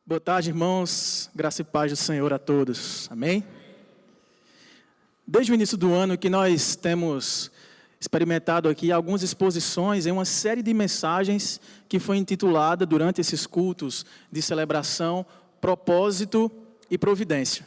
Boa tarde, irmãos. Graça e paz do Senhor a todos. Amém? Desde o início do ano que nós temos experimentado aqui algumas exposições em uma série de mensagens que foi intitulada durante esses cultos de celebração, propósito e providência.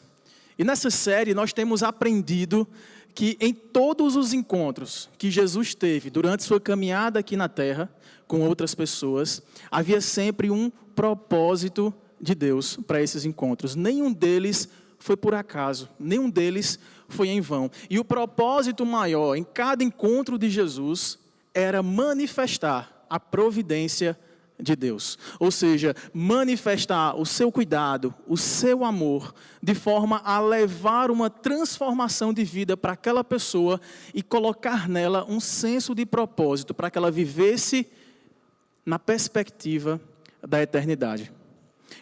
E nessa série nós temos aprendido que em todos os encontros que Jesus teve durante sua caminhada aqui na terra com outras pessoas, havia sempre um propósito de Deus para esses encontros. Nenhum deles foi por acaso, nenhum deles foi em vão. E o propósito maior em cada encontro de Jesus era manifestar a providência de Deus. Ou seja, manifestar o seu cuidado, o seu amor, de forma a levar uma transformação de vida para aquela pessoa e colocar nela um senso de propósito, para que ela vivesse na perspectiva da eternidade.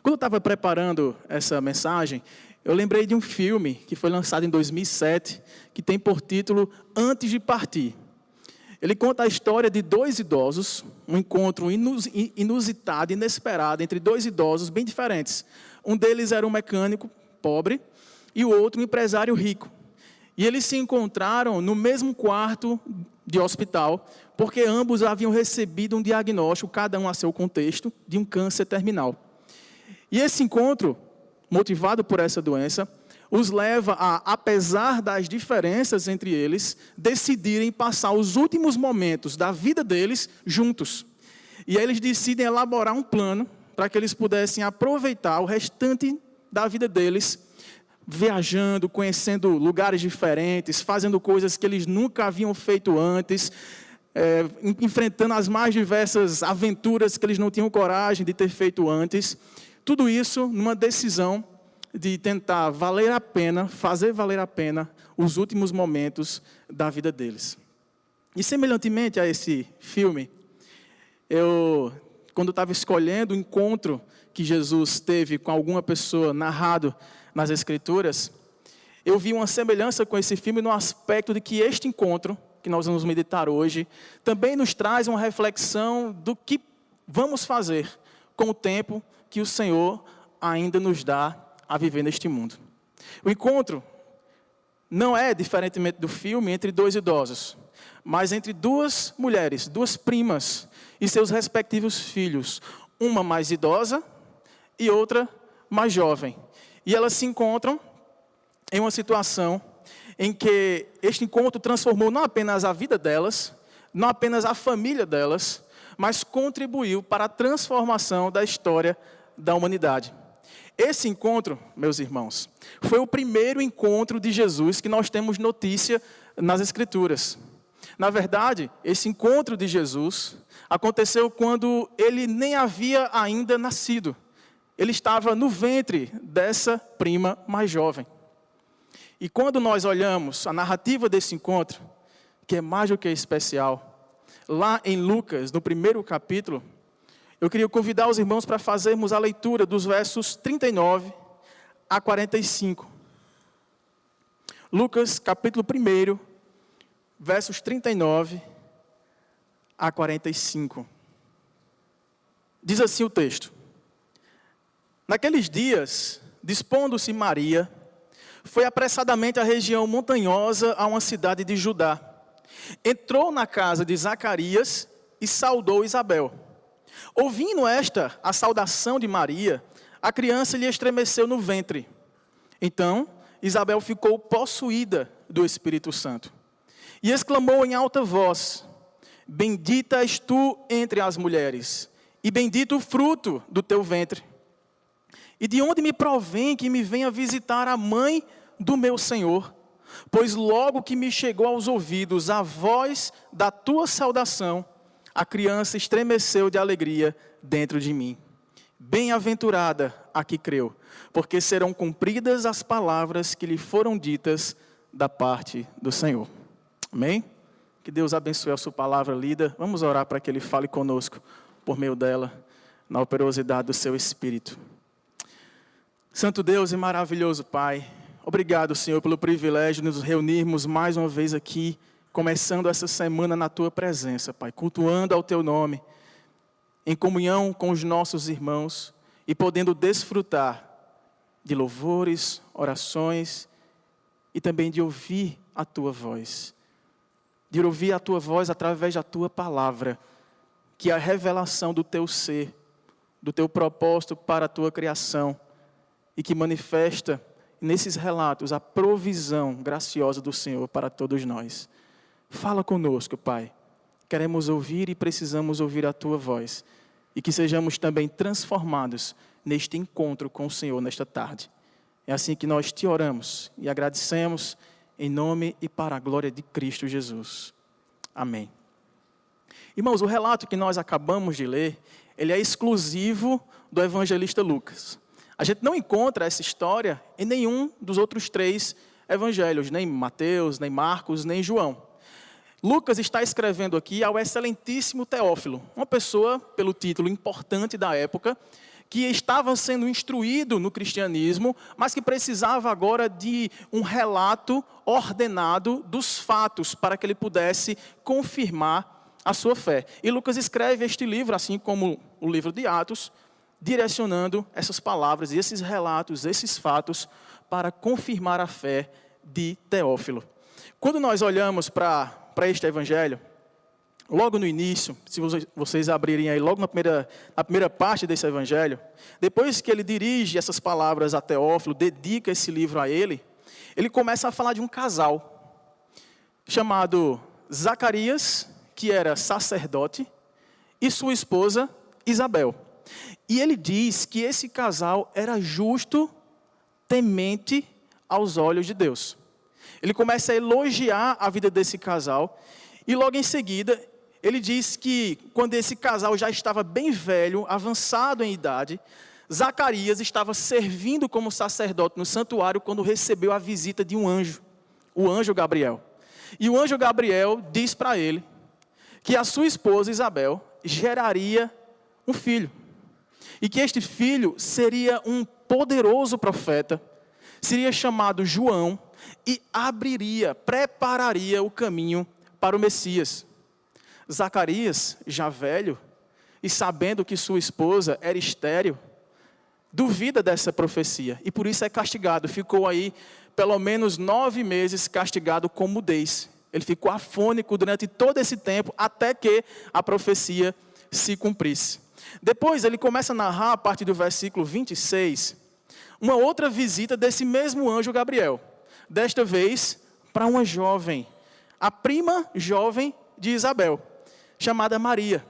Quando eu estava preparando essa mensagem, eu lembrei de um filme que foi lançado em 2007, que tem por título Antes de Partir. Ele conta a história de dois idosos, um encontro inusitado, inesperado, entre dois idosos bem diferentes. Um deles era um mecânico pobre e o outro um empresário rico. E eles se encontraram no mesmo quarto de hospital, porque ambos haviam recebido um diagnóstico, cada um a seu contexto, de um câncer terminal. E esse encontro, motivado por essa doença, os leva a, apesar das diferenças entre eles, decidirem passar os últimos momentos da vida deles juntos. E aí eles decidem elaborar um plano para que eles pudessem aproveitar o restante da vida deles, viajando, conhecendo lugares diferentes, fazendo coisas que eles nunca haviam feito antes, enfrentando as mais diversas aventuras que eles não tinham coragem de ter feito antes. Tudo isso numa decisão de tentar valer a pena, fazer valer a pena os últimos momentos da vida deles. E semelhantemente a esse filme, quando estava escolhendo o encontro que Jesus teve com alguma pessoa narrado nas Escrituras, eu vi uma semelhança com esse filme no aspecto de que este encontro, que nós vamos meditar hoje, também nos traz uma reflexão do que vamos fazer com o tempo que o Senhor ainda nos dá a viver neste mundo. O encontro não é, diferentemente do filme, entre dois idosos, mas entre duas mulheres, duas primas e seus respectivos filhos, uma mais idosa e outra mais jovem. E elas se encontram em uma situação em que este encontro transformou não apenas a vida delas, não apenas a família delas, mas contribuiu para a transformação da história da humanidade. Esse encontro, meus irmãos, foi o primeiro encontro de Jesus que nós temos notícia nas Escrituras. Na verdade, esse encontro de Jesus aconteceu quando ele nem havia ainda nascido. Ele estava no ventre dessa prima mais jovem. E quando nós olhamos a narrativa desse encontro, que é mais do que especial, lá em Lucas, no primeiro capítulo, eu queria convidar os irmãos para fazermos a leitura dos versos 39 a 45. Lucas, capítulo 1, versos 39 a 45. Diz assim o texto: Naqueles dias, dispondo-se Maria, foi apressadamente à região montanhosa a uma cidade de Judá. Entrou na casa de Zacarias e saudou Isabel. Ouvindo esta, a saudação de Maria, a criança lhe estremeceu no ventre. Então, Isabel ficou possuída do Espírito Santo. E exclamou em alta voz: Bendita és tu entre as mulheres, e bendito o fruto do teu ventre. E de onde me provém que me venha visitar a mãe do meu Senhor? Pois logo que me chegou aos ouvidos a voz da tua saudação, a criança estremeceu de alegria dentro de mim. Bem-aventurada a que creu, porque serão cumpridas as palavras que lhe foram ditas da parte do Senhor. Amém? Que Deus abençoe a sua palavra lida. Vamos orar para que Ele fale conosco por meio dela, na operosidade do seu Espírito. Santo Deus e maravilhoso Pai, obrigado, Senhor, pelo privilégio de nos reunirmos mais uma vez aqui, começando essa semana na Tua presença, Pai, cultuando ao Teu nome, em comunhão com os nossos irmãos e podendo desfrutar de louvores, orações e também de ouvir a tua voz. De ouvir a tua voz através da tua palavra, que é a revelação do teu ser, do teu propósito para a tua criação e que manifesta nesses relatos a provisão graciosa do Senhor para todos nós. Fala conosco, Pai. Queremos ouvir e precisamos ouvir a tua voz e que sejamos também transformados neste encontro com o Senhor nesta tarde. É assim que nós te oramos e agradecemos em nome e para a glória de Cristo Jesus. Amém. Irmãos, o relato que nós acabamos de ler, ele é exclusivo do evangelista Lucas. A gente não encontra essa história em nenhum dos outros 3 evangelhos, nem Mateus, nem Marcos, nem João. Lucas está escrevendo aqui ao excelentíssimo Teófilo, uma pessoa, pelo título importante da época, que estava sendo instruído no cristianismo, mas que precisava agora de um relato ordenado dos fatos para que ele pudesse confirmar a sua fé. E Lucas escreve este livro, assim como o livro de Atos, direcionando essas palavras e esses relatos, esses fatos, para confirmar a fé de Teófilo. Quando nós olhamos para este evangelho, logo no início, se vocês abrirem aí, logo na primeira parte desse evangelho, depois que ele dirige essas palavras a Teófilo, dedica esse livro a ele começa a falar de um casal, chamado Zacarias, que era sacerdote, e sua esposa Isabel. E ele diz que esse casal era justo, temente aos olhos de Deus. Ele começa a elogiar a vida desse casal, e logo em seguida, ele diz que quando esse casal já estava bem velho, avançado em idade, Zacarias estava servindo como sacerdote no santuário quando recebeu a visita de um anjo, o anjo Gabriel. E o anjo Gabriel diz para ele que a sua esposa Isabel geraria um filho. E que este filho seria um poderoso profeta, seria chamado João e prepararia o caminho para o Messias. Zacarias, já velho, e sabendo que sua esposa era estéril, duvida dessa profecia, e por isso é castigado. Ficou aí pelo menos 9 meses castigado com mudez. Ele ficou afônico durante todo esse tempo, até que a profecia se cumprisse. Depois ele começa a narrar, a partir do versículo 26, uma outra visita desse mesmo anjo Gabriel. Desta vez, para uma jovem, a prima jovem de Isabel, chamada Maria,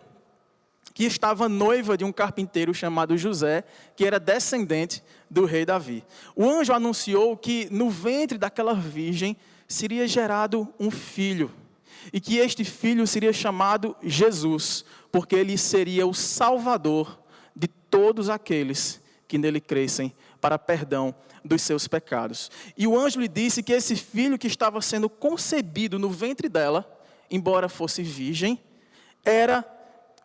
que estava noiva de um carpinteiro chamado José, que era descendente do rei Davi. O anjo anunciou que no ventre daquela virgem seria gerado um filho, e que este filho seria chamado Jesus, porque ele seria o salvador de todos aqueles que nele crescem, para perdão dos seus pecados. E o anjo lhe disse que esse filho que estava sendo concebido no ventre dela, embora fosse virgem, era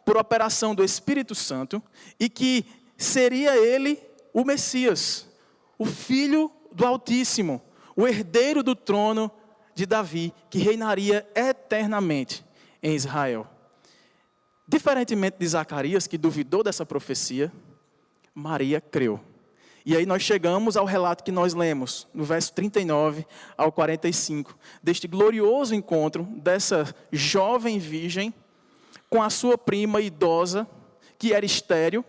por operação do Espírito Santo, e que seria ele o Messias, o Filho do Altíssimo, o herdeiro do trono de Davi, que reinaria eternamente em Israel. Diferentemente de Zacarias, que duvidou dessa profecia, Maria creu. E aí nós chegamos ao relato que nós lemos, no verso 39 ao 45, deste glorioso encontro dessa jovem virgem com a sua prima idosa, que era estéril,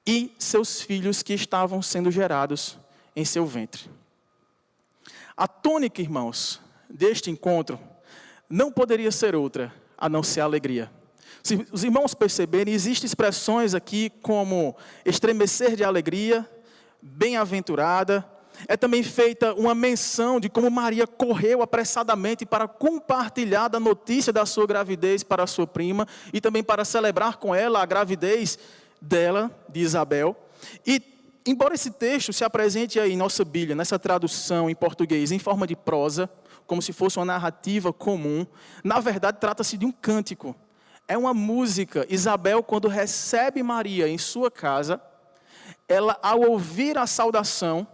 e seus filhos que estavam sendo gerados em seu ventre. A tônica, irmãos, deste encontro não poderia ser outra a não ser a alegria. Se os irmãos perceberem, existem expressões aqui como estremecer de alegria, bem-aventurada. É também feita uma menção de como Maria correu apressadamente para compartilhar da notícia da sua gravidez para a sua prima e também para celebrar com ela a gravidez dela, de Isabel. E embora esse texto se apresente aí em nossa Bíblia, nessa tradução em português, em forma de prosa, como se fosse uma narrativa comum, na verdade trata-se de um cântico. É uma música. Isabel, quando recebe Maria em sua casa, ela, ao ouvir a saudação,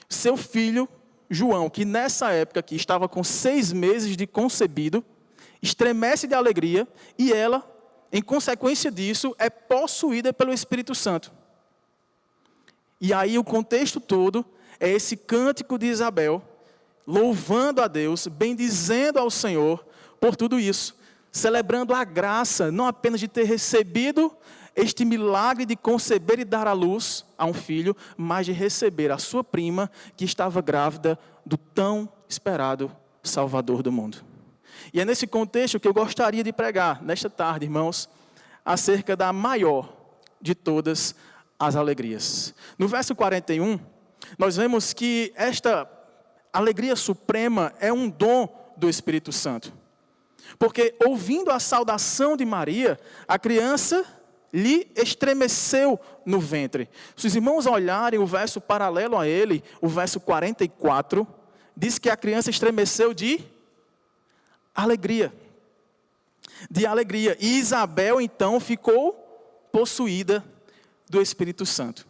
seu filho, João, que nessa época aqui estava com 6 meses de concebido, estremece de alegria, e ela em consequência disso, é possuída pelo Espírito Santo. E aí o contexto todo é esse cântico de Isabel, louvando a Deus, bendizendo ao Senhor por tudo isso, celebrando a graça, não apenas de ter recebido este milagre de conceber e dar à luz a um filho, mas de receber a sua prima, que estava grávida do tão esperado Salvador do mundo. E é nesse contexto que eu gostaria de pregar, nesta tarde, irmãos, acerca da maior de todas as alegrias. No verso 41, nós vemos que esta alegria suprema é um dom do Espírito Santo. Porque, ouvindo a saudação de Maria, a criança lhe estremeceu no ventre. Se os irmãos olharem o verso paralelo a ele, o verso 44, diz que a criança estremeceu de alegria. De alegria. E Isabel, então, ficou possuída do Espírito Santo.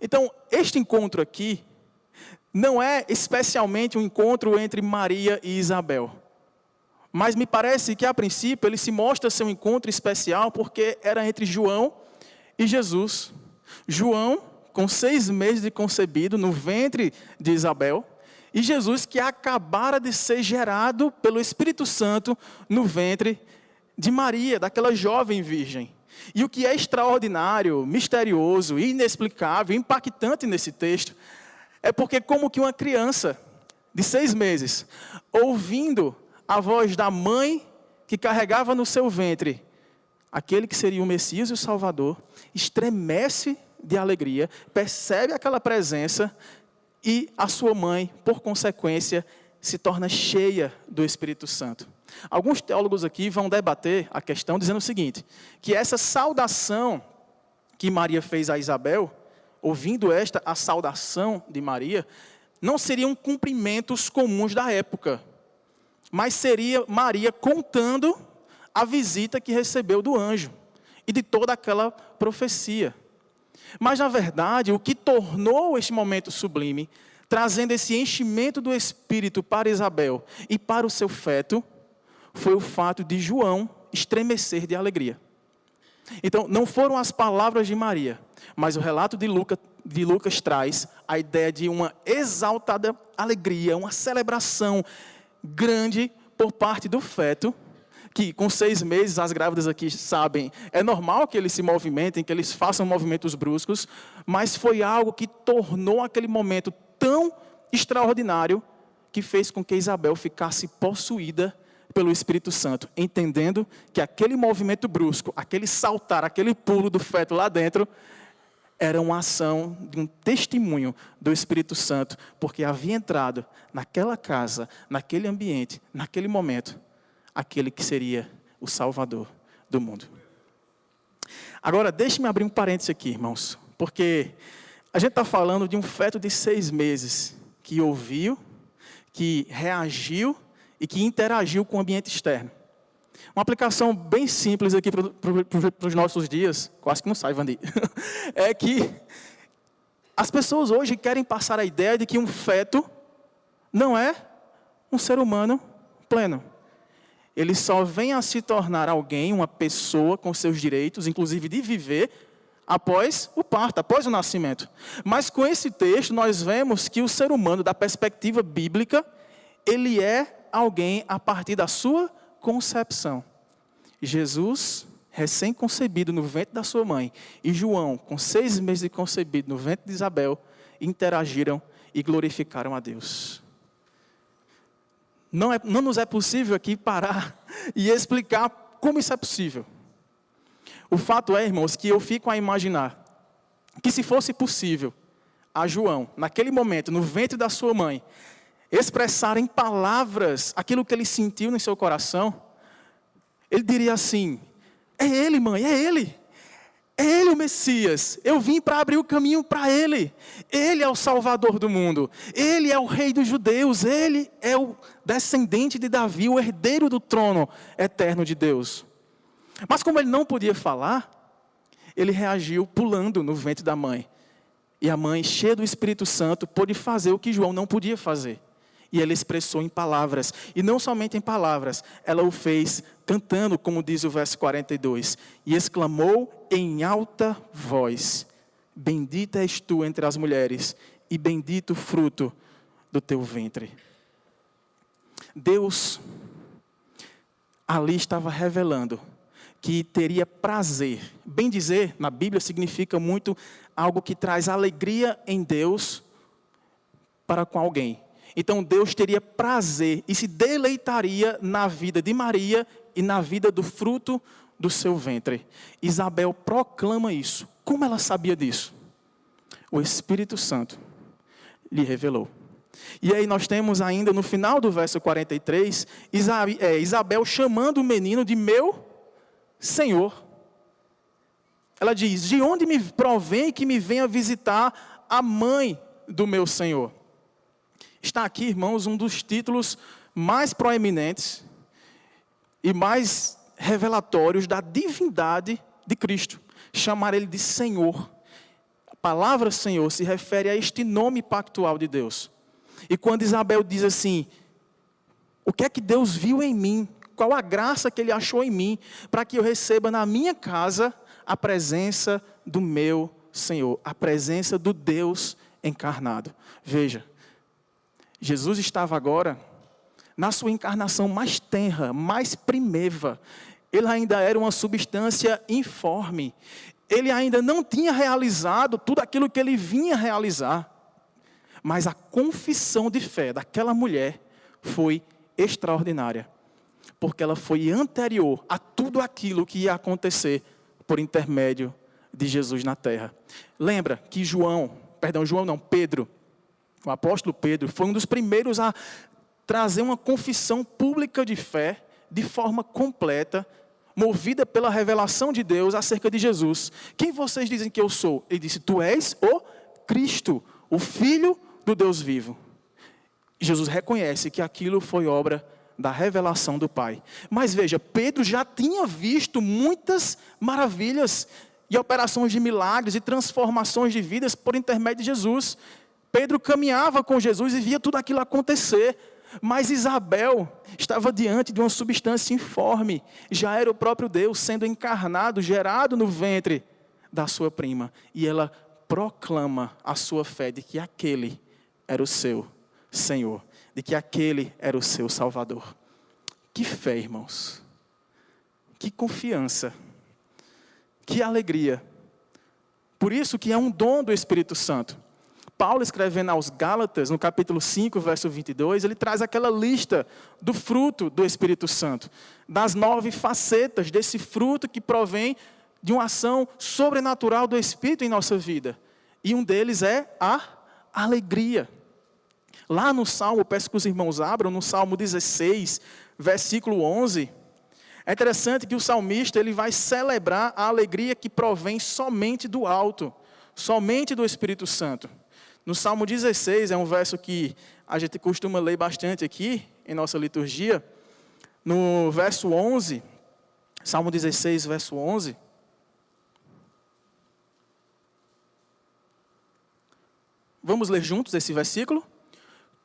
Então, este encontro aqui não é especialmente um encontro entre Maria e Isabel. Mas me parece que, a princípio, ele se mostra ser um encontro especial porque era entre João e Jesus. João, com 6 meses de concebido no ventre de Isabel, e Jesus, que acabara de ser gerado pelo Espírito Santo no ventre de Maria, daquela jovem virgem. E o que é extraordinário, misterioso, inexplicável, impactante nesse texto, é porque como que uma criança de 6 meses, ouvindo a voz da mãe que carregava no seu ventre aquele que seria o Messias e o Salvador, estremece de alegria, percebe aquela presença e a sua mãe, por consequência, se torna cheia do Espírito Santo. Alguns teólogos aqui vão debater a questão dizendo o seguinte, que essa saudação que Maria fez a Isabel, ouvindo a saudação de Maria, não seriam cumprimentos comuns da época, mas seria Maria contando a visita que recebeu do anjo e de toda aquela profecia. Mas, na verdade, o que tornou este momento sublime, trazendo esse enchimento do Espírito para Isabel e para o seu feto, foi o fato de João estremecer de alegria. Então, não foram as palavras de Maria, mas o relato de Lucas traz a ideia de uma exaltada alegria, uma celebração grande por parte do feto, que com 6 meses, as grávidas aqui sabem, é normal que eles se movimentem, que eles façam movimentos bruscos, mas foi algo que tornou aquele momento tão extraordinário, que fez com que Isabel ficasse possuída pelo Espírito Santo, entendendo que aquele movimento brusco, aquele saltar, aquele pulo do feto lá dentro, era uma ação de um testemunho do Espírito Santo, porque havia entrado naquela casa, naquele ambiente, naquele momento, aquele que seria o Salvador do mundo. Agora, deixe-me abrir um parêntese aqui, irmãos, porque a gente está falando de um feto de 6 meses, que ouviu, que reagiu e que interagiu com o ambiente externo. Uma aplicação bem simples aqui para os nossos dias, quase que não sai, Vandi, é que as pessoas hoje querem passar a ideia de que um feto não é um ser humano pleno. Ele só vem a se tornar alguém, uma pessoa com seus direitos, inclusive de viver, após o parto, após o nascimento. Mas com esse texto nós vemos que o ser humano, da perspectiva bíblica, ele é alguém a partir da sua concepção. Jesus, recém-concebido no ventre da sua mãe, e João, com 6 meses de concebido no ventre de Isabel, interagiram e glorificaram a Deus. Não nos é possível aqui parar e explicar como isso é possível. O fato é, irmãos, que eu fico a imaginar que se fosse possível a João, naquele momento, no ventre da sua mãe, expressar em palavras aquilo que ele sentiu no seu coração, ele diria assim: é ele, mãe, é ele. É ele o Messias. Eu vim para abrir o caminho para ele. Ele é o Salvador do mundo. Ele é o Rei dos judeus. Ele é o descendente de Davi, o herdeiro do trono eterno de Deus. Mas como ele não podia falar, ele reagiu pulando no ventre da mãe. E a mãe, cheia do Espírito Santo, pôde fazer o que João não podia fazer. E ela expressou em palavras. E não somente em palavras, ela o fez cantando, como diz o verso 42. E exclamou em alta voz: bendita és tu entre as mulheres, e bendito o fruto do teu ventre. Deus ali estava revelando que teria prazer. Bem dizer, na Bíblia, significa muito algo que traz alegria em Deus para com alguém. Então Deus teria prazer e se deleitaria na vida de Maria e na vida do fruto do seu ventre. Isabel proclama isso. Como ela sabia disso? O Espírito Santo lhe revelou. E aí nós temos ainda no final do verso 43, Isabel chamando o menino de meu Senhor. Ela diz: de onde me provém que me venha visitar a mãe do meu Senhor? Está aqui, irmãos, um dos títulos mais proeminentes e mais revelatórios da divindade de Cristo. Chamar ele de Senhor. A palavra Senhor se refere a este nome pactual de Deus. E quando Isabel diz assim: o que é que Deus viu em mim? Qual a graça que Ele achou em mim para que eu receba na minha casa a presença do meu Senhor, a presença do Deus encarnado. Veja, Jesus estava agora na sua encarnação mais tenra, mais primeva. Ele ainda era uma substância informe. Ele ainda não tinha realizado tudo aquilo que ele vinha realizar. Mas a confissão de fé daquela mulher foi extraordinária. Porque ela foi anterior a tudo aquilo que ia acontecer por intermédio de Jesus na terra. Lembra que Pedro, o apóstolo Pedro, foi um dos primeiros a trazer uma confissão pública de fé, de forma completa, movida pela revelação de Deus acerca de Jesus. Quem vocês dizem que eu sou? Ele disse: tu és o Cristo, o Filho do Deus vivo. Jesus reconhece que aquilo foi obra da revelação do Pai. Mas veja, Pedro já tinha visto muitas maravilhas e operações de milagres e transformações de vidas por intermédio de Jesus. Pedro caminhava com Jesus e via tudo aquilo acontecer. Mas Isabel estava diante de uma substância informe. Já era o próprio Deus sendo encarnado, gerado no ventre da sua prima. E ela proclama a sua fé de que aquele era o seu Senhor, de que aquele era o seu Salvador. Que fé, irmãos. Que confiança. Que alegria. Por isso que é um dom do Espírito Santo. Paulo, escrevendo aos Gálatas, no capítulo 5, verso 22, ele traz aquela lista do fruto do Espírito Santo. Das 9 facetas desse fruto que provém de uma ação sobrenatural do Espírito em nossa vida. E um deles é a alegria. Lá no Salmo, peço que os irmãos abram, no Salmo 16, versículo 11, é interessante que o salmista ele vai celebrar a alegria que provém somente do alto, somente do Espírito Santo. No Salmo 16, é um verso que a gente costuma ler bastante aqui, em nossa liturgia. No verso 11, Salmo 16, verso 11. Vamos ler juntos esse versículo?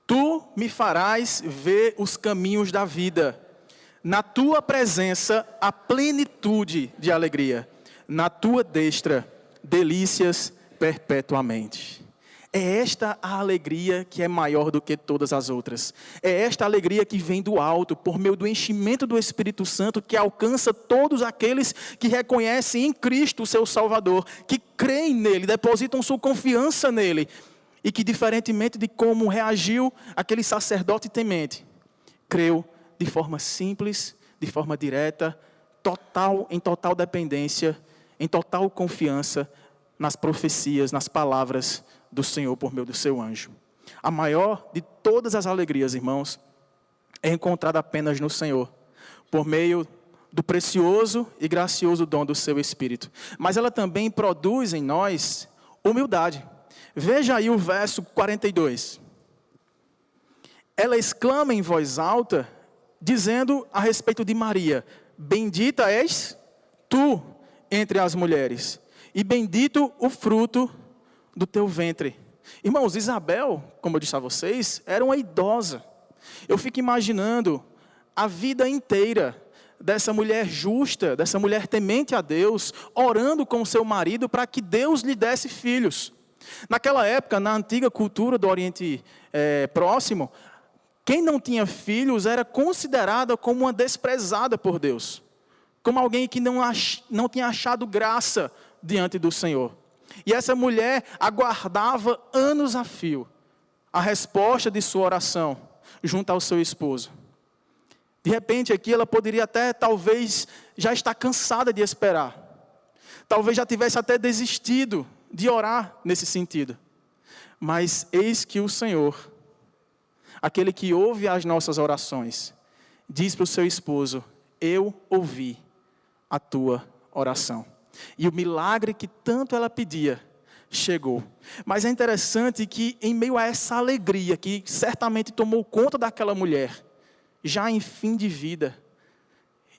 Tu me farás ver os caminhos da vida. Na tua presença, a plenitude de alegria. Na tua destra, delícias perpetuamente. É esta a alegria que é maior do que todas as outras. É esta alegria que vem do alto, por meio do enchimento do Espírito Santo, que alcança todos aqueles que reconhecem em Cristo o seu Salvador, que creem nele, depositam sua confiança nele, e que, diferentemente de como reagiu aquele sacerdote temente, creu de forma simples, de forma direta, em total dependência, em total confiança nas profecias, nas palavras do Senhor por meio do seu anjo. A maior de todas as alegrias, irmãos, é encontrada apenas no Senhor, por meio do precioso e gracioso dom do seu Espírito. Mas ela também produz em nós humildade. Veja aí o verso 42. Ela exclama em voz alta, dizendo a respeito de Maria: bendita és tu entre as mulheres, e bendito o fruto do teu ventre. Irmãos, Isabel, como eu disse a vocês, era uma idosa. Eu fico imaginando a vida inteira dessa mulher justa, dessa mulher temente a Deus, orando com o seu marido para que Deus lhe desse filhos. Naquela época, na antiga cultura do Oriente Próximo, quem não tinha filhos era considerada como uma desprezada por Deus, como alguém que não tinha achado graça diante do Senhor. E essa mulher aguardava anos a fio a resposta de sua oração junto ao seu esposo. De repente aqui ela poderia até, talvez, já estar cansada de esperar. Talvez já tivesse até desistido de orar nesse sentido. Mas eis que o Senhor, aquele que ouve as nossas orações, diz para o seu esposo: eu ouvi a tua oração. E o milagre que tanto ela pedia, chegou. Mas é interessante que em meio a essa alegria que certamente tomou conta daquela mulher, já em fim de vida,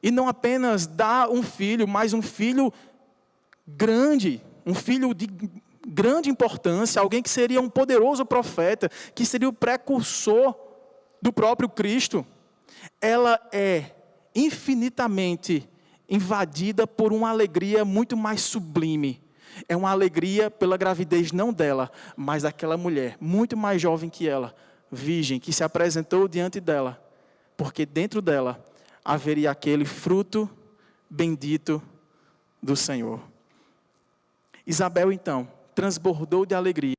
e não apenas dar um filho, mas um filho grande, um filho de grande importância, alguém que seria um poderoso profeta, que seria o precursor do próprio Cristo, ela é infinitamente invadida por uma alegria muito mais sublime. É uma alegria pela gravidez não dela, mas daquela mulher, muito mais jovem que ela, virgem, que se apresentou diante dela, porque dentro dela haveria aquele fruto bendito do Senhor. Isabel, então, transbordou de alegria,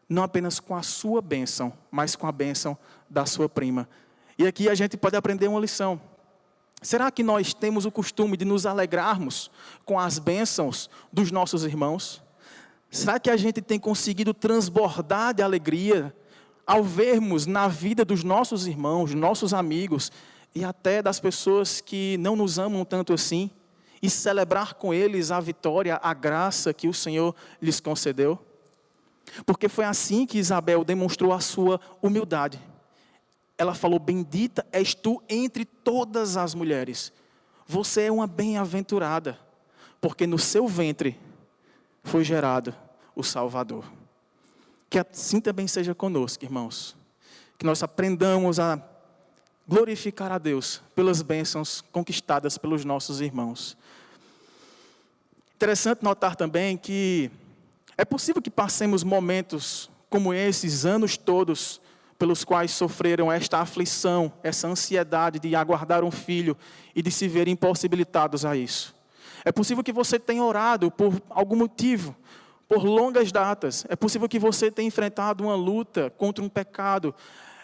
não apenas com a sua bênção, mas com a bênção da sua prima. E aqui a gente pode aprender uma lição. Será que nós temos o costume de nos alegrarmos com as bênçãos dos nossos irmãos? Será que a gente tem conseguido transbordar de alegria ao vermos na vida dos nossos irmãos, nossos amigos e até das pessoas que não nos amam tanto assim, e celebrar com eles a vitória, a graça que o Senhor lhes concedeu? Porque foi assim que Isabel demonstrou a sua humildade. Ela falou: bendita és tu entre todas as mulheres. Você é uma bem-aventurada, porque no seu ventre foi gerado o Salvador. Que assim também seja conosco, irmãos. Que nós aprendamos a glorificar a Deus pelas bênçãos conquistadas pelos nossos irmãos. Interessante notar também que é possível que passemos momentos como esses, anos todos, pelos quais sofreram esta aflição, essa ansiedade de aguardar um filho e de se verem impossibilitados a isso. É possível que você tenha orado por algum motivo, por longas datas. É possível que você tenha enfrentado uma luta contra um pecado.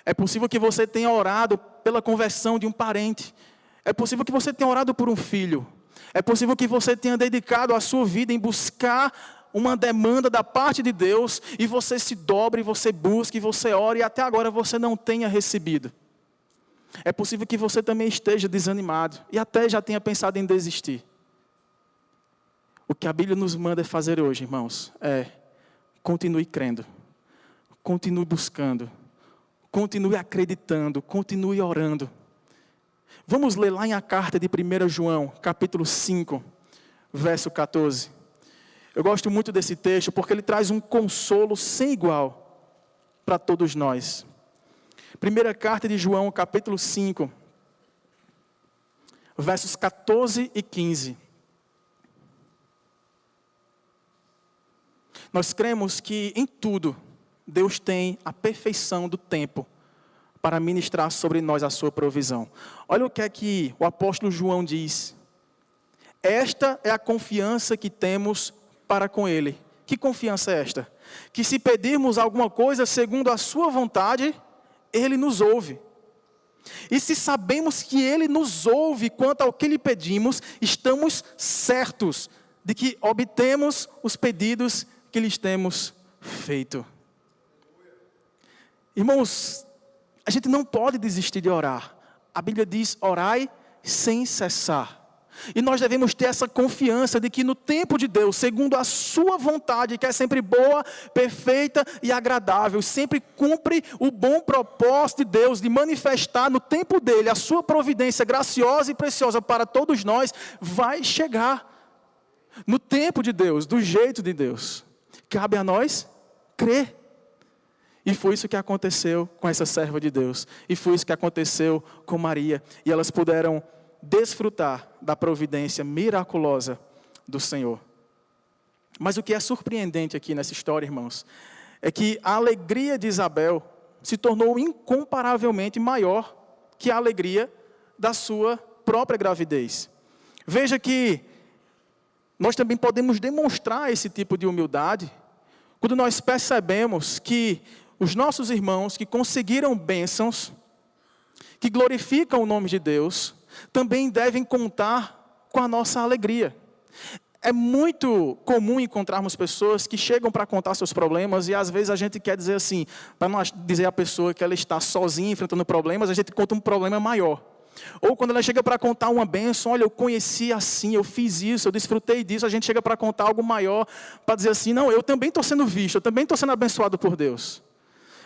É possível que você tenha orado pela conversão de um parente. É possível que você tenha orado por um filho. É possível que você tenha dedicado a sua vida em buscar uma demanda da parte de Deus, e você se dobre, você busca, e você ora, e até agora você não tenha recebido. É possível que você também esteja desanimado, e até já tenha pensado em desistir. O que a Bíblia nos manda fazer hoje, irmãos, é: continue crendo, continue buscando, continue acreditando, continue orando. Vamos ler lá em a carta de 1 João, capítulo 5, verso 14. Eu gosto muito desse texto porque ele traz um consolo sem igual para todos nós. Primeira carta de João, capítulo 5, versos 14 e 15. Nós cremos que em tudo Deus tem a perfeição do tempo para ministrar sobre nós a sua provisão. Olha o que é que o apóstolo João diz. Esta é a confiança que temos para com Ele. Que confiança é esta? Que se pedirmos alguma coisa segundo a sua vontade, Ele nos ouve. E se sabemos que Ele nos ouve quanto ao que lhe pedimos, estamos certos de que obtemos os pedidos que lhes temos feito. Irmãos, a gente não pode desistir de orar. A Bíblia diz: orai sem cessar. E nós devemos ter essa confiança de que no tempo de Deus, segundo a sua vontade, que é sempre boa, perfeita e agradável, sempre cumpre o bom propósito de Deus de manifestar no tempo dele a sua providência graciosa e preciosa para todos nós, vai chegar no tempo de Deus, do jeito de Deus. Cabe a nós crer. E foi isso que aconteceu com essa serva de Deus. E foi isso que aconteceu com Maria. E elas puderam desfrutar da providência miraculosa do Senhor. Mas o que é surpreendente aqui nessa história, irmãos, é que a alegria de Isabel se tornou incomparavelmente maior que a alegria da sua própria gravidez. Veja que nós também podemos demonstrar esse tipo de humildade quando nós percebemos que os nossos irmãos que conseguiram bênçãos, que glorificam o nome de Deus, também devem contar com a nossa alegria. É muito comum encontrarmos pessoas que chegam para contar seus problemas e às vezes a gente quer dizer assim, para não dizer à pessoa que ela está sozinha enfrentando problemas, a gente conta um problema maior. Ou quando ela chega para contar uma bênção, olha, eu conheci assim, eu fiz isso, eu desfrutei disso, a gente chega para contar algo maior, para dizer assim, não, eu também estou sendo visto, eu também estou sendo abençoado por Deus.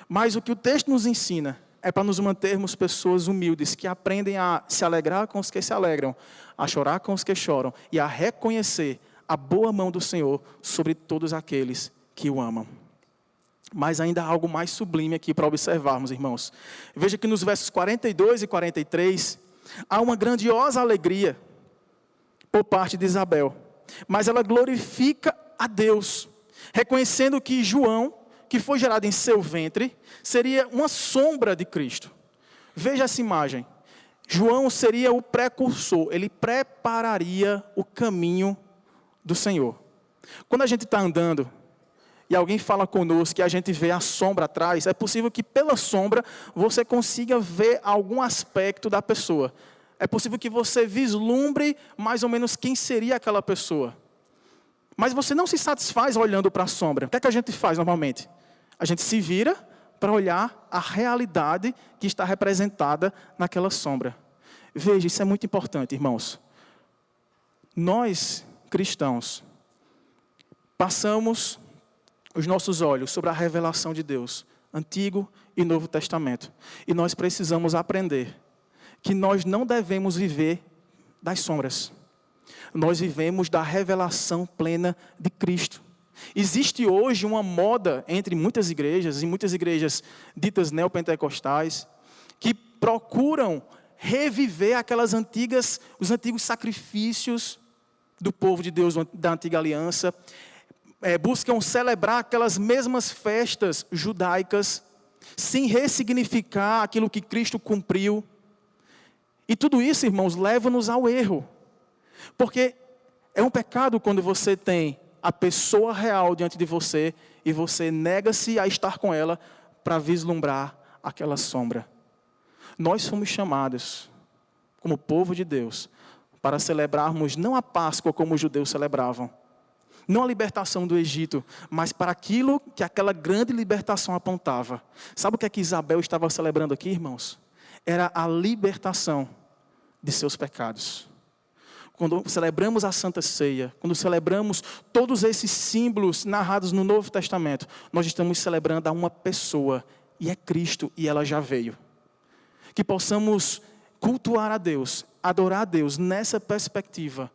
Mas o que o texto nos ensina é para nos mantermos pessoas humildes, que aprendem a se alegrar com os que se alegram, a chorar com os que choram e a reconhecer a boa mão do Senhor sobre todos aqueles que o amam. Mas ainda há algo mais sublime aqui para observarmos, irmãos. Veja que nos versos 42 e 43, há uma grandiosa alegria por parte de Isabel. Mas ela glorifica a Deus, reconhecendo que João, que foi gerado em seu ventre, seria uma sombra de Cristo. Veja essa imagem. João seria o precursor, ele prepararia o caminho do Senhor. Quando a gente está andando e alguém fala conosco e a gente vê a sombra atrás, é possível que pela sombra você consiga ver algum aspecto da pessoa. É possível que você vislumbre mais ou menos quem seria aquela pessoa. Mas você não se satisfaz olhando para a sombra. O que é que a gente faz normalmente? A gente se vira para olhar a realidade que está representada naquela sombra. Veja, isso é muito importante, irmãos. Nós, cristãos, passamos os nossos olhos sobre a revelação de Deus, Antigo e Novo Testamento. E nós precisamos aprender que nós não devemos viver das sombras. Nós vivemos da revelação plena de Cristo. Existe hoje uma moda entre muitas igrejas, e muitas igrejas ditas neopentecostais, que procuram reviver os antigos sacrifícios do povo de Deus da antiga aliança, buscam celebrar aquelas mesmas festas judaicas, sem ressignificar aquilo que Cristo cumpriu. E tudo isso, irmãos, leva-nos ao erro. Porque é um pecado quando você tem a pessoa real diante de você e você nega-se a estar com ela para vislumbrar aquela sombra. Nós fomos chamados, como povo de Deus, para celebrarmos não a Páscoa como os judeus celebravam, não a libertação do Egito, mas para aquilo que aquela grande libertação apontava. Sabe o que é que Isabel estava celebrando aqui, irmãos? Era a libertação de seus pecados. Quando celebramos a Santa Ceia, quando celebramos todos esses símbolos narrados no Novo Testamento, nós estamos celebrando a uma pessoa, e é Cristo, e ela já veio. Que possamos cultuar a Deus, adorar a Deus nessa perspectiva,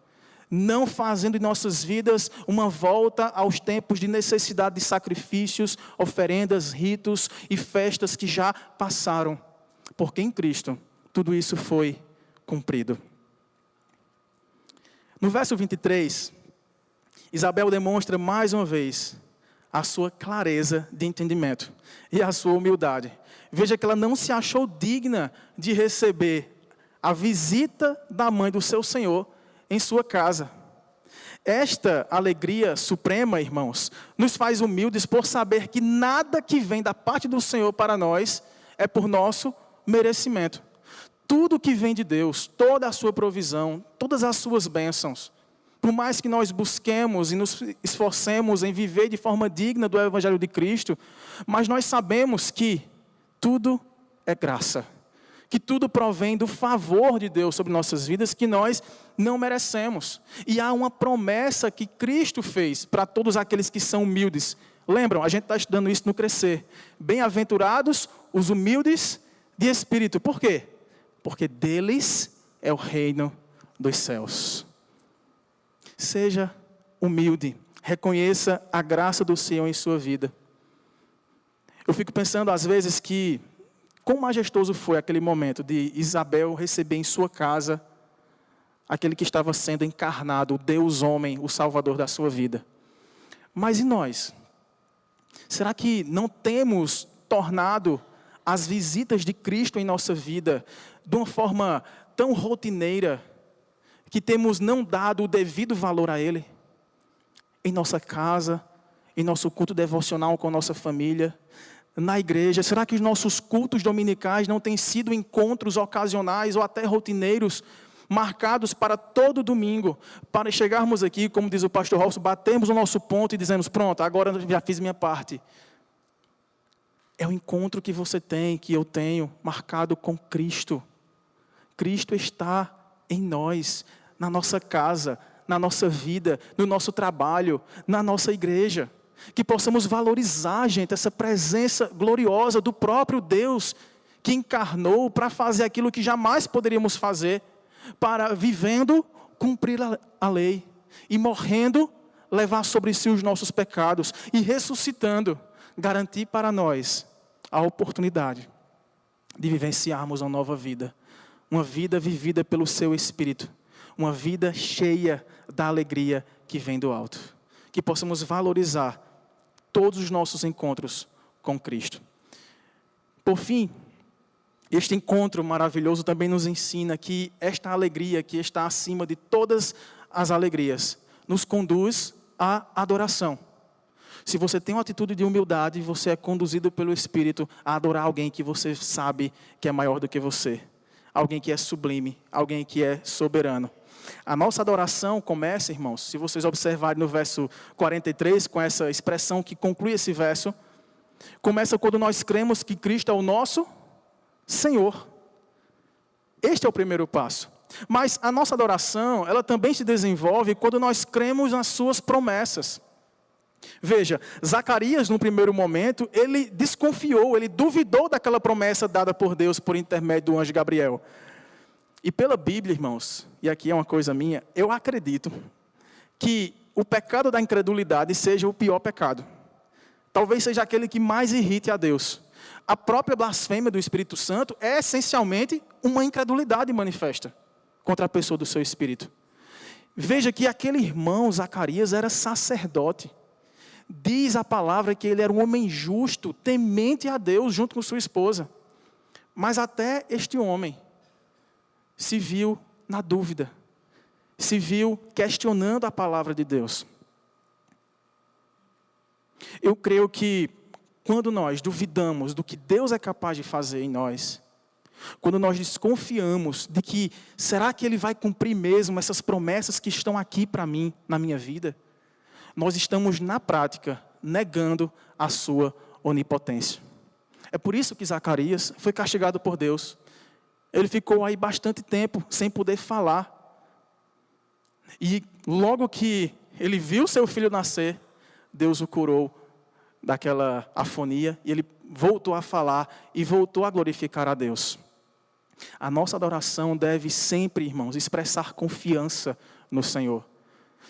não fazendo em nossas vidas uma volta aos tempos de necessidade de sacrifícios, oferendas, ritos e festas que já passaram, porque em Cristo tudo isso foi cumprido. No verso 23, Isabel demonstra mais uma vez a sua clareza de entendimento e a sua humildade. Veja que ela não se achou digna de receber a visita da mãe do seu Senhor em sua casa. Esta alegria suprema, irmãos, nos faz humildes por saber que nada que vem da parte do Senhor para nós é por nosso merecimento. Tudo que vem de Deus, toda a sua provisão, todas as suas bênçãos, por mais que nós busquemos e nos esforcemos em viver de forma digna do Evangelho de Cristo, mas nós sabemos que tudo é graça, que tudo provém do favor de Deus sobre nossas vidas que nós não merecemos. E há uma promessa que Cristo fez para todos aqueles que são humildes. Lembram, a gente está estudando isso no Crescer. Bem-aventurados os humildes de espírito. Por quê? Porque deles é o reino dos céus. Seja humilde, reconheça a graça do Senhor em sua vida. Eu fico pensando às vezes que quão majestoso foi aquele momento de Isabel receber em sua casa aquele que estava sendo encarnado, o Deus homem, o Salvador da sua vida. Mas e nós? Será que não temos tornado as visitas de Cristo em nossa vida de uma forma tão rotineira que temos não dado o devido valor a Ele? Em nossa casa, em nosso culto devocional com a nossa família, na igreja, será que os nossos cultos dominicais não têm sido encontros ocasionais ou até rotineiros, marcados para todo domingo, para chegarmos aqui, como diz o pastor Rolso, batermos o nosso ponto e dizemos, pronto, agora eu já fiz minha parte. É o encontro que você tem, que eu tenho, marcado com Cristo. Cristo está em nós, na nossa casa, na nossa vida, no nosso trabalho, na nossa igreja. Que possamos valorizar, gente, essa presença gloriosa do próprio Deus que encarnou para fazer aquilo que jamais poderíamos fazer, para, vivendo, cumprir a lei, e morrendo, levar sobre si os nossos pecados, e ressuscitando, garantir para nós a oportunidade de vivenciarmos uma nova vida, uma vida vivida pelo seu Espírito, uma vida cheia da alegria que vem do alto. Que possamos valorizar todos os nossos encontros com Cristo. Por fim, este encontro maravilhoso também nos ensina que esta alegria que está acima de todas as alegrias nos conduz à adoração. Se você tem uma atitude de humildade, você é conduzido pelo Espírito a adorar alguém que você sabe que é maior do que você. Alguém que é sublime, alguém que é soberano. A nossa adoração começa, irmãos, se vocês observarem no verso 43, com essa expressão que conclui esse verso, começa quando nós cremos que Cristo é o nosso Senhor. Este é o primeiro passo. Mas a nossa adoração, ela também se desenvolve quando nós cremos nas suas promessas. Veja, Zacarias, no primeiro momento, ele desconfiou, ele duvidou daquela promessa dada por Deus por intermédio do anjo Gabriel. E pela Bíblia, irmãos, e aqui é uma coisa minha, eu acredito que o pecado da incredulidade seja o pior pecado. Talvez seja aquele que mais irrite a Deus. A própria blasfêmia do Espírito Santo é essencialmente uma incredulidade manifesta contra a pessoa do seu Espírito. Veja que aquele irmão, Zacarias, era sacerdote. Diz a palavra que ele era um homem justo, temente a Deus, junto com sua esposa. Mas até este homem se viu na dúvida, se viu questionando a palavra de Deus. Eu creio que quando nós duvidamos do que Deus é capaz de fazer em nós, quando nós desconfiamos de que, será que Ele vai cumprir mesmo essas promessas que estão aqui para mim, na minha vida? Nós estamos, na prática, negando a sua onipotência. É por isso que Zacarias foi castigado por Deus. Ele ficou aí bastante tempo sem poder falar. E logo que ele viu seu filho nascer, Deus o curou daquela afonia, e ele voltou a falar e voltou a glorificar a Deus. A nossa adoração deve sempre, irmãos, expressar confiança no Senhor.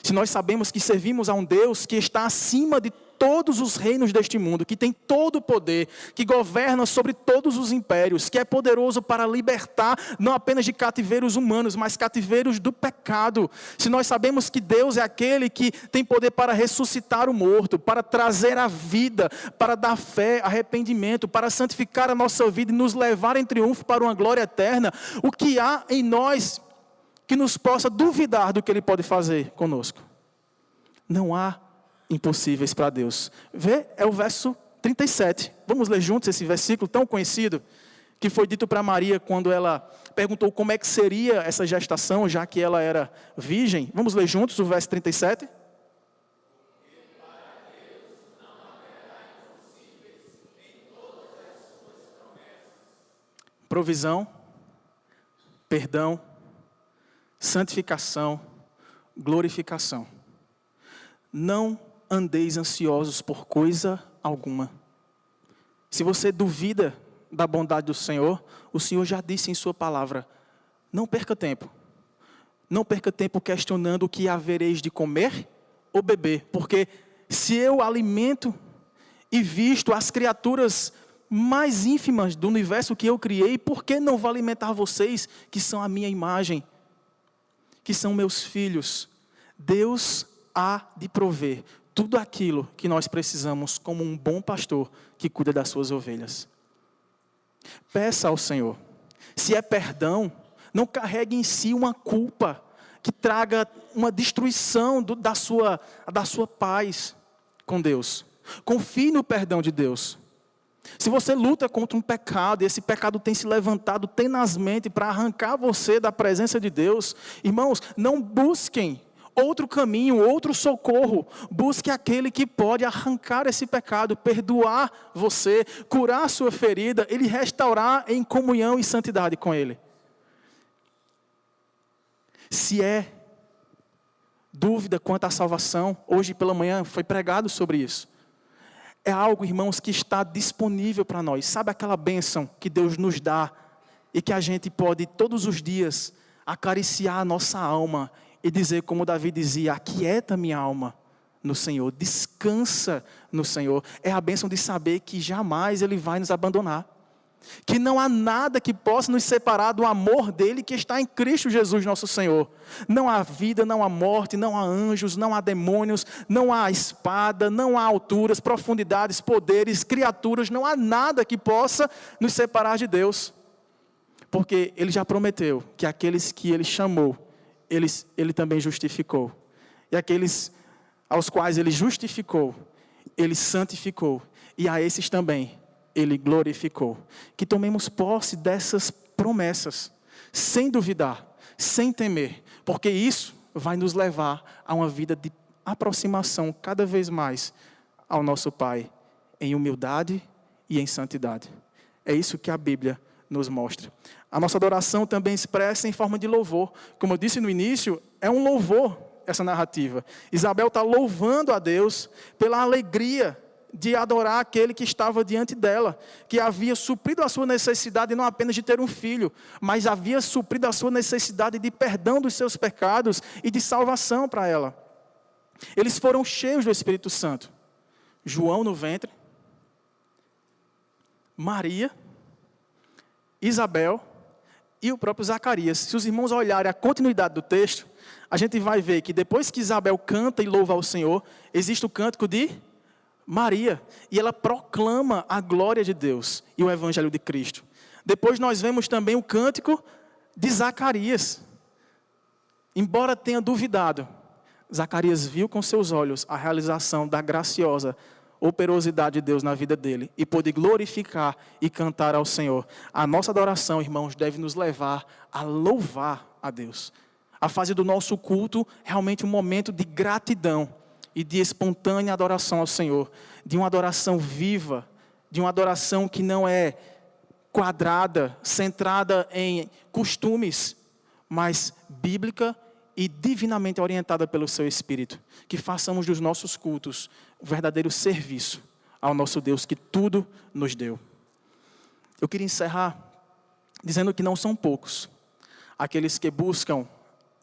Se nós sabemos que servimos a um Deus que está acima de todos os reinos deste mundo, que tem todo o poder, que governa sobre todos os impérios, que é poderoso para libertar não apenas de cativeiros humanos, mas cativeiros do pecado. Se nós sabemos que Deus é aquele que tem poder para ressuscitar o morto, para trazer a vida, para dar fé, arrependimento, para santificar a nossa vida e nos levar em triunfo para uma glória eterna, o que há em nós que nos possa duvidar do que Ele pode fazer conosco? Não há impossíveis para Deus. Vê, é o verso 37. Vamos ler juntos esse versículo tão conhecido, que foi dito para Maria quando ela perguntou como é que seria essa gestação, já que ela era virgem. Vamos ler juntos o verso 37? Provisão, perdão, santificação, glorificação. Não andeis ansiosos por coisa alguma. Se você duvida da bondade do Senhor, o Senhor já disse em sua palavra, não perca tempo. Não perca tempo questionando o que havereis de comer ou beber, porque se eu alimento e visto as criaturas mais ínfimas do universo que eu criei, por que não vou alimentar vocês, que são a minha imagem, que são meus filhos? Deus há de prover tudo aquilo que nós precisamos como um bom pastor que cuida das suas ovelhas. Peça ao Senhor. Se é perdão, não carregue em si uma culpa que traga uma destruição da sua paz com Deus. Confie no perdão de Deus. Se você luta contra um pecado, e esse pecado tem se levantado tenazmente para arrancar você da presença de Deus, irmãos, não busquem outro caminho, outro socorro. Busque aquele que pode arrancar esse pecado, perdoar você, curar a sua ferida, e lhe restaurar em comunhão e santidade com Ele. Se é dúvida quanto à salvação, hoje pela manhã foi pregado sobre isso. É algo, irmãos, que está disponível para nós. Sabe aquela bênção que Deus nos dá e que a gente pode todos os dias acariciar a nossa alma e dizer, como Davi dizia: aquieta minha alma no Senhor, descansa no Senhor. É a bênção de saber que jamais Ele vai nos abandonar. Que não há nada que possa nos separar do amor dEle que está em Cristo Jesus nosso Senhor. Não há vida, não há morte, não há anjos, não há demônios, não há espada, não há alturas, profundidades, poderes, criaturas. Não há nada que possa nos separar de Deus. Porque Ele já prometeu que aqueles que Ele chamou, Ele também justificou. E aqueles aos quais Ele justificou, Ele santificou. E a esses também Ele glorificou. Que tomemos posse dessas promessas, sem duvidar, sem temer, porque isso vai nos levar a uma vida de aproximação cada vez mais ao nosso Pai, em humildade e em santidade. É isso que a Bíblia nos mostra. A nossa adoração também expressa em forma de louvor. Como eu disse no início, é um louvor essa narrativa. Isabel está louvando a Deus pela alegria de adorar aquele que estava diante dela, que havia suprido a sua necessidade não apenas de ter um filho, mas havia suprido a sua necessidade de perdão dos seus pecados e de salvação para ela. Eles foram cheios do Espírito Santo. João no ventre, Maria, Isabel e o próprio Zacarias. Se os irmãos olharem a continuidade do texto, a gente vai ver que depois que Isabel canta e louva ao Senhor, existe o cântico de Maria, e ela proclama a glória de Deus e o Evangelho de Cristo. Depois nós vemos também o cântico de Zacarias. Embora tenha duvidado, Zacarias viu com seus olhos a realização da graciosa operosidade de Deus na vida dele e pôde glorificar e cantar ao Senhor. A nossa adoração, irmãos, deve nos levar a louvar a Deus. A fase do nosso culto é realmente um momento de gratidão e de espontânea adoração ao Senhor, de uma adoração viva, de uma adoração que não é quadrada, centrada em costumes, mas bíblica e divinamente orientada pelo seu Espírito. Que façamos dos nossos cultos um verdadeiro serviço ao nosso Deus que tudo nos deu. Eu queria encerrar dizendo que não são poucos aqueles que buscam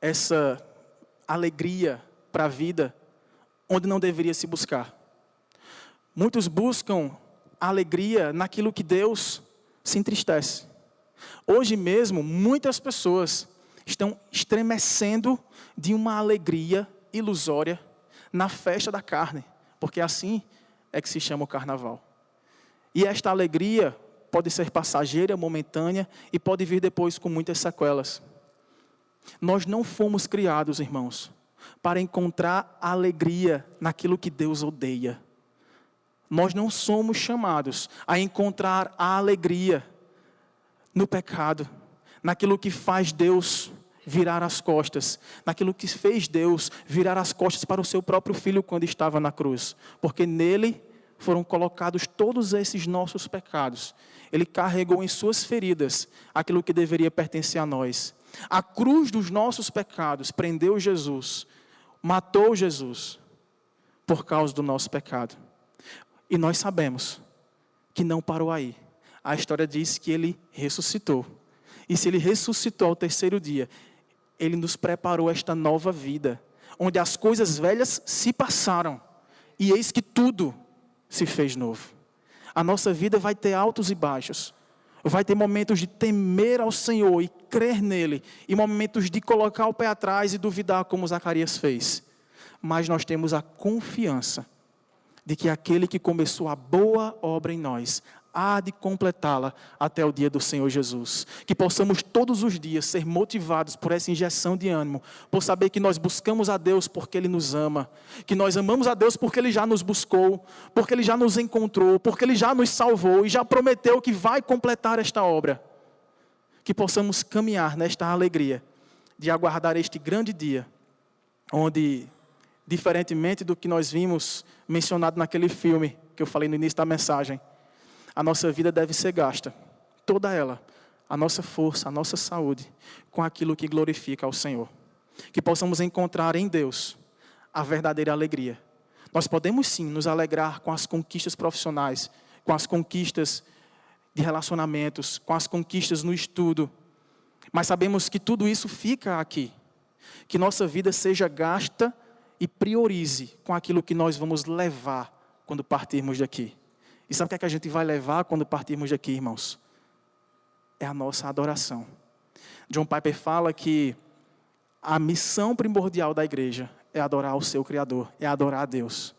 essa alegria para a vida onde não deveria se buscar. Muitos buscam alegria naquilo que Deus se entristece. Hoje mesmo, muitas pessoas estão estremecendo de uma alegria ilusória na festa da carne, porque assim é que se chama o carnaval. E esta alegria pode ser passageira, momentânea, e pode vir depois com muitas sequelas. Nós não fomos criados, irmãos, para encontrar alegria naquilo que Deus odeia. Nós não somos chamados a encontrar a alegria no pecado, naquilo que faz Deus virar as costas, naquilo que fez Deus virar as costas para o seu próprio Filho quando estava na cruz. Porque nele foram colocados todos esses nossos pecados. Ele carregou em suas feridas aquilo que deveria pertencer a nós. A cruz dos nossos pecados prendeu Jesus, matou Jesus por causa do nosso pecado. E nós sabemos que não parou aí. A história diz que Ele ressuscitou. E se Ele ressuscitou ao terceiro dia, Ele nos preparou esta nova vida, onde as coisas velhas se passaram. E eis que tudo se fez novo. A nossa vida vai ter altos e baixos. Vai ter momentos de temer ao Senhor e crer nele. E momentos de colocar o pé atrás e duvidar, como Zacarias fez. Mas nós temos a confiança de que aquele que começou a boa obra em nós há de completá-la até o dia do Senhor Jesus. Que possamos todos os dias ser motivados por essa injeção de ânimo, por saber que nós buscamos a Deus porque Ele nos ama, que nós amamos a Deus porque Ele já nos buscou, porque Ele já nos encontrou, porque Ele já nos salvou e já prometeu que vai completar esta obra. Que possamos caminhar nesta alegria de aguardar este grande dia, onde, diferentemente do que nós vimos mencionado naquele filme que eu falei no início da mensagem, a nossa vida deve ser gasta, toda ela, a nossa força, a nossa saúde, com aquilo que glorifica ao Senhor. Que possamos encontrar em Deus a verdadeira alegria. Nós podemos sim nos alegrar com as conquistas profissionais, com as conquistas de relacionamentos, com as conquistas no estudo, mas sabemos que tudo isso fica aqui. Que nossa vida seja gasta e priorize com aquilo que nós vamos levar quando partirmos daqui. E sabe o que a gente vai levar quando partirmos daqui, irmãos? É a nossa adoração. John Piper fala que a missão primordial da igreja é adorar o seu Criador, é adorar a Deus.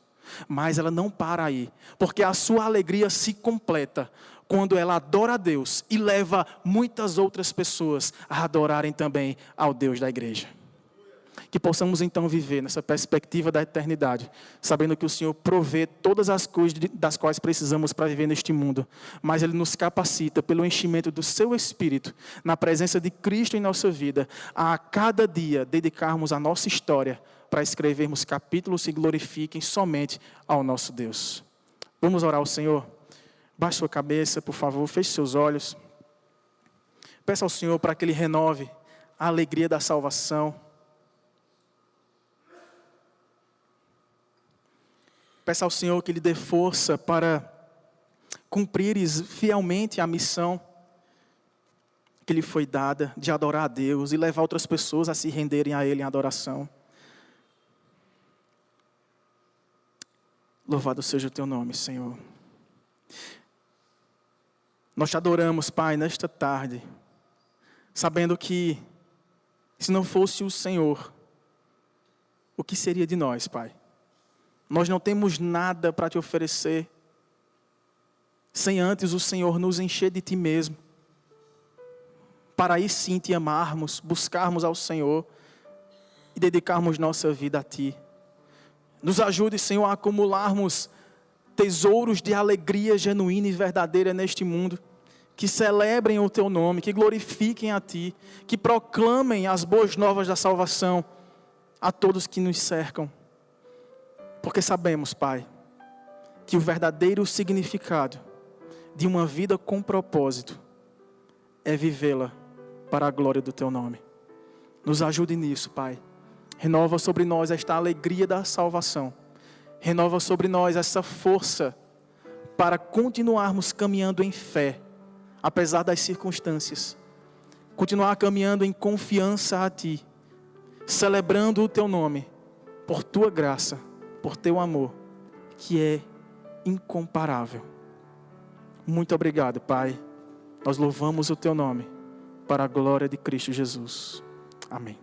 Mas ela não para aí, porque a sua alegria se completa quando ela adora a Deus e leva muitas outras pessoas a adorarem também ao Deus da igreja. Que possamos então viver nessa perspectiva da eternidade, sabendo que o Senhor provê todas as coisas das quais precisamos para viver neste mundo, mas Ele nos capacita pelo enchimento do Seu Espírito, na presença de Cristo em nossa vida, a cada dia dedicarmos a nossa história para escrevermos capítulos que glorifiquem somente ao nosso Deus. Vamos orar ao Senhor? Baixe sua cabeça, por favor, feche seus olhos. Peça ao Senhor para que Ele renove a alegria da salvação. Peça ao Senhor que Ele dê força para cumprires fielmente a missão que lhe foi dada de adorar a Deus e levar outras pessoas a se renderem a Ele em adoração. Louvado seja o Teu nome, Senhor. Nós te adoramos, Pai, nesta tarde, sabendo que se não fosse o Senhor, o que seria de nós, Pai? Nós não temos nada para te oferecer, sem antes o Senhor nos encher de Ti mesmo, para aí sim Te amarmos, buscarmos ao Senhor e dedicarmos nossa vida a Ti. Nos ajude, Senhor, a acumularmos tesouros de alegria genuína e verdadeira neste mundo, que celebrem o Teu nome, que glorifiquem a Ti, que proclamem as boas novas da salvação a todos que nos cercam. Porque sabemos, Pai, que o verdadeiro significado de uma vida com propósito é vivê-la para a glória do Teu nome. Nos ajude nisso, Pai. Renova sobre nós esta alegria da salvação. Renova sobre nós essa força para continuarmos caminhando em fé, apesar das circunstâncias. Continuar caminhando em confiança a Ti, celebrando o Teu nome, por Tua graça, por Teu amor, que é incomparável. Muito obrigado, Pai. Nós louvamos o Teu nome, para a glória de Cristo Jesus. Amém.